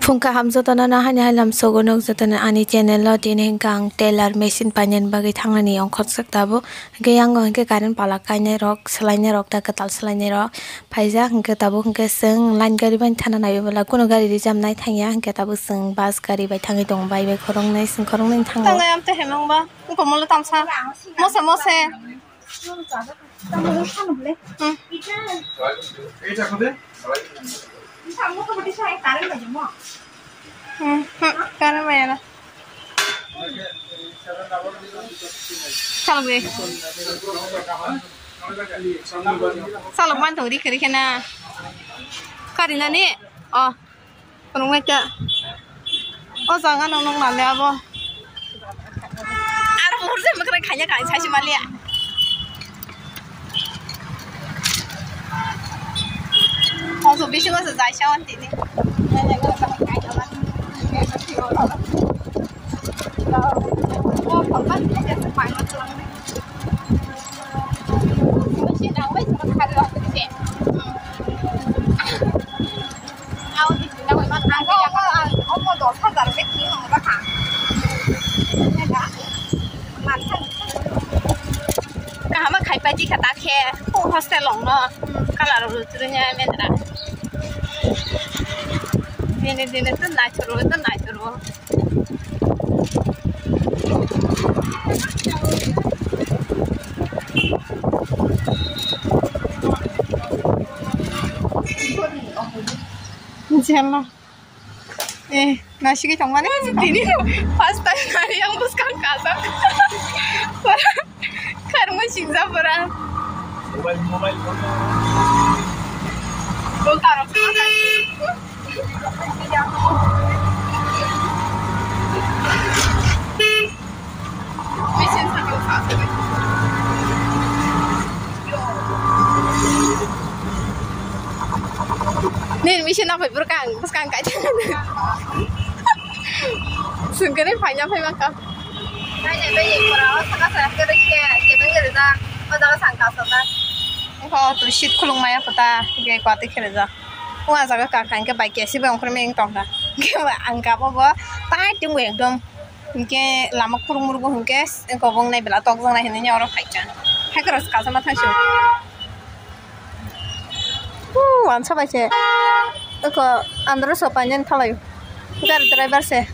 Fungka hamzatana na hanya halam sogonok zatana ani channel lo tin hingkang tailor machine panyen bagi thangani ongkhot saktabo hingke yango hingke current pala kainai rok selainai rok ta ketal selainai rok phaijak hingke tabo hingke seng line gari ban thana nai bola kuno gari rijam nai thangya hingke tabo seng bus gari bai thangi dong bai khorong nai seng khorong nai thang tang am te hemang ba ko molo tamsa mose mose karena mana? Salve. Salam bantu di kiri kana. Karina ni, oh, penung mereka. Oh jangan nong nale apa? Ada murse mereka kaya kaya saya cuma lihat. Oh, so bising aku saya siapa nanti ni. Oh, papa dia sepai macam ni. Mesti dah wes macam ada apa tu je. Awak di sini dah wes macam ada yang oh mau dosa dah wes ni orang dah kan. Ya dah. Macam. Kah mak kai pagi kata ke, oh hostel long no. Kalau lucunya mana? Ini tu natural. Insyaallah. Nasi kita mana ini first time hari yang buskan kasak. Karma siksa pura. Mobile. Boltar apa? Mesin sambil fast. Nih mesin apa berkang? Buskan kaca. Sungguhnya banyak makan. Banyak orang sekarang kerja kerja pada sangka sana. Kau tu shit kulung maya peta ke kuat kerja. Wah jaga kakak ke baik sih bang kurang mengtong dah. Ke angka apa? Tai tunggu dom. Ke lama kurung murgu ke kau bang naik bela tok bang naik ni orang kaitan. Hacker sekarang sama thang show. Wansa baca. Kau andro sopanjen thalai. Kita driver se.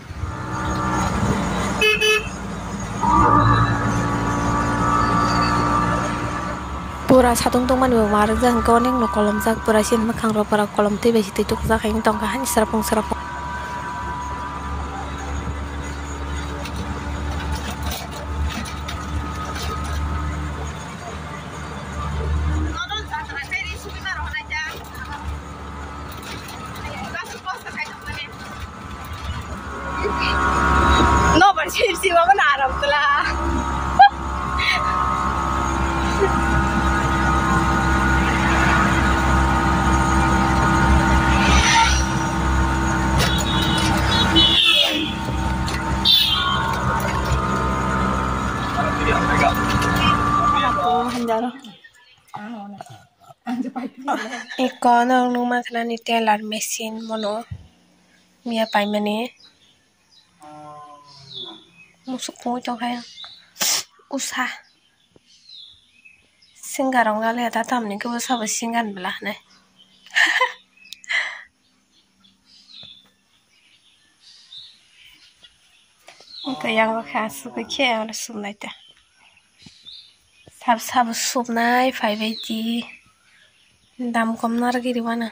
Pura satung tungman warga jang koning no kolom jak pura sin makang ro para kolom ti besi tituk jak haing tong kahan serapung no bersih mana Arab telah. Iko nang numa kana ni tailor machine mono mia pai mane musuk pungu chong kaya usah singgarong ngale ta tam ni ko sa ba singan belah ne Untuk yang khas ke kia ada sum nai ta sab sum nai 580 dam kom nar gi mana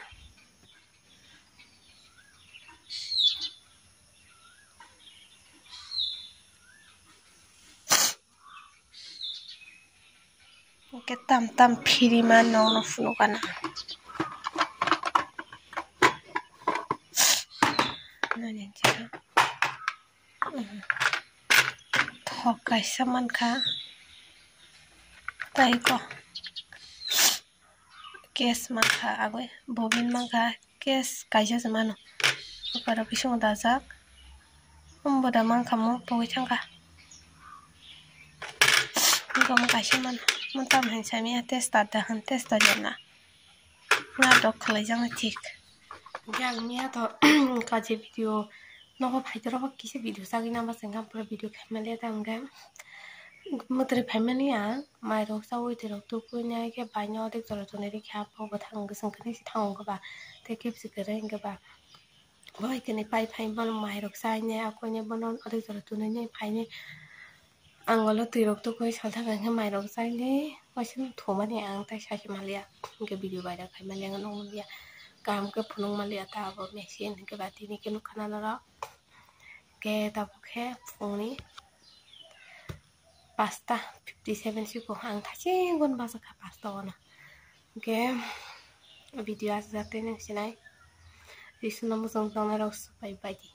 ke tam phiri man no funo kana nani jara thokai saman kha tai ko kes man kha agoi bobin man kha kes kaisa samano para pisong dajak umboda man khamu poi thangka gom kaisa man Muntam hansami testa dah testa jana. Ngadok kelajang tik. Yang to kaje video no bhaidro ba kise video sagi na ba sengam pura video khamale tamga mutre family ya mai rok sawi te rok tu punya ke banyo de jor jone ri kha po ba thang ga sangkani si thang ga ba te ke si kare ga ba boy ke ne pai pai bal mai rok sai ne ako ne bonon ade jor jone ne pai ne angolo tu rok tu koi saltha ga mai rok sai ne wasin thoma ne ang tai sa malia ke video ba da khai malia no malia काम के फुनुंग मालिया था अब मेसिन के बाती नि के नुखाना नरा के तब के फुंगनी 5:57 सिको आं थासे गन बासा का पास्ता ना के भिडियो आज जाते नसिनाय रिसुना मोजां दंना राव बाय बायदि